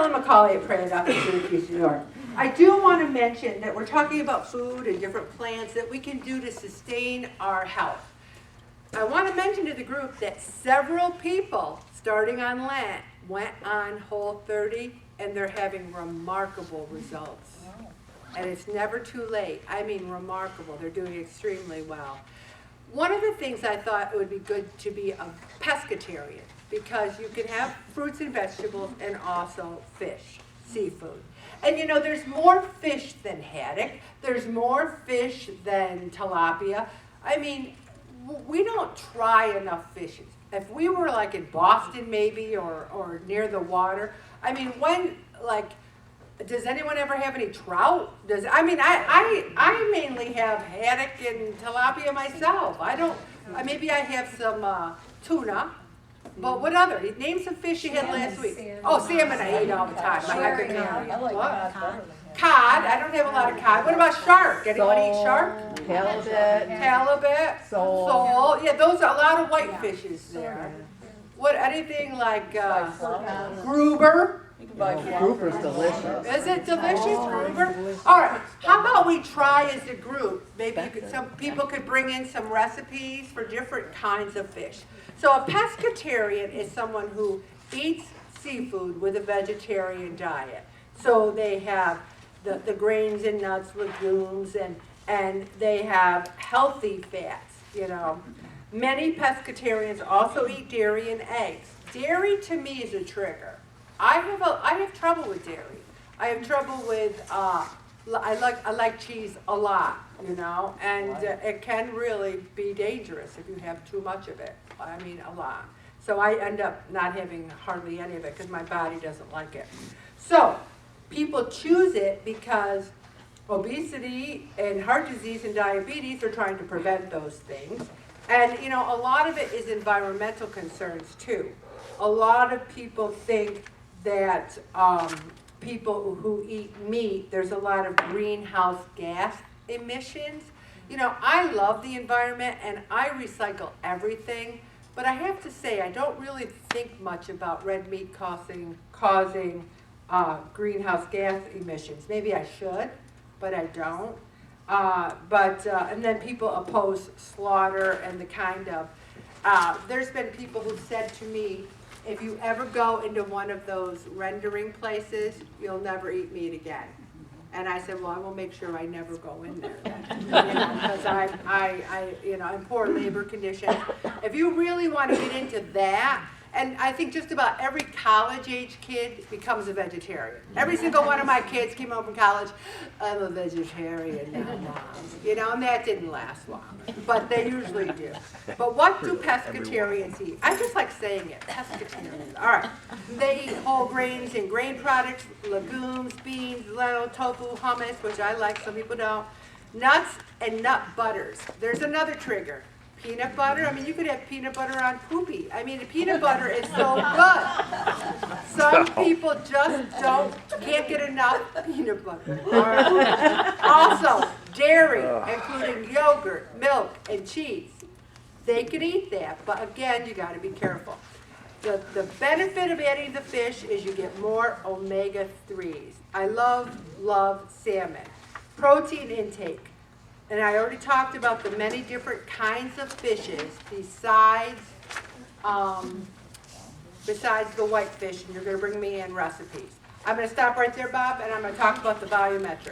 Ellen McCauley at Pray Enough in Syracuse, New York. I do want to mention that we're talking about food and different plans that we can do to sustain our health. I want to mention to the group that several people starting on Lent went on Whole30 and they're having remarkable results. And it's never too late. I mean, remarkable. They're doing extremely well. One of the things I thought it would be good to be a pescatarian, because you can have fruits and vegetables and also fish, seafood. And you know, there's more fish than haddock. There's more fish than tilapia. I mean, we don't try enough fishes. If we were like in Boston maybe, or near the water, I mean, does anyone ever have any trout? I mainly have haddock and tilapia myself. Maybe I have some tuna. But what other? Name some fish you had last week. Salmon I eat all the time. I like cod. Cod. I don't have a lot of cod. What about shark? Anyone eat shark? Halibut. Sole. Yeah, those are a lot of white fishes there. What? Anything like Gruber? Gruber's delicious. Is it delicious, Gruber? All right. How about we try as a group? Maybe some people could bring in some recipes for different kinds of fish. So a pescatarian is someone who eats seafood with a vegetarian diet. So they have the grains and nuts, legumes, and they have healthy fats, you know. Many pescatarians also eat dairy and eggs. Dairy to me is a trigger. I have trouble with dairy. I have trouble with I like cheese a lot, you know, and it can really be dangerous if you have too much of it. I mean, a lot. So I end up not having hardly any of it because my body doesn't like it. So people choose it because obesity and heart disease and diabetes are trying to prevent those things. And, you know, a lot of it is environmental concerns too. A lot of people think that people who eat meat, there's a lot of greenhouse gas emissions. You know, I love the environment and I recycle everything, but I have to say I don't really think much about red meat causing greenhouse gas emissions. Maybe I should, but I don't. And then people oppose slaughter and the kind of, there's been people who said to me, if you ever go into one of those rendering places, you'll never eat meat again. And I said, well, I will make sure I never go in there, because I in poor labor conditions. If you really want to get into that, and I think just about every college-age kid becomes a vegetarian. Every single one of my kids came home from college, I'm a vegetarian now, Mom. You know, and that didn't last long, but they usually do. But what do pescatarians eat? I just like saying it, pescatarians. All right. They eat whole grains and grain products, legumes, beans, lentil, tofu, hummus, which I like, some people don't. Nuts and nut butters. There's another trigger. Peanut butter, I mean, you could have peanut butter on poopy. I mean, the peanut butter is so good. Some people just can't get enough peanut butter. All right. Also, dairy, including yogurt, milk, and cheese. They can eat that, but again, you got to be careful. The benefit of adding the fish is you get more omega-3s. I love salmon. Protein intake. And I already talked about the many different kinds of fishes besides the whitefish, and you're going to bring me in recipes. I'm going to stop right there, Bob, and I'm going to talk about the volumetric.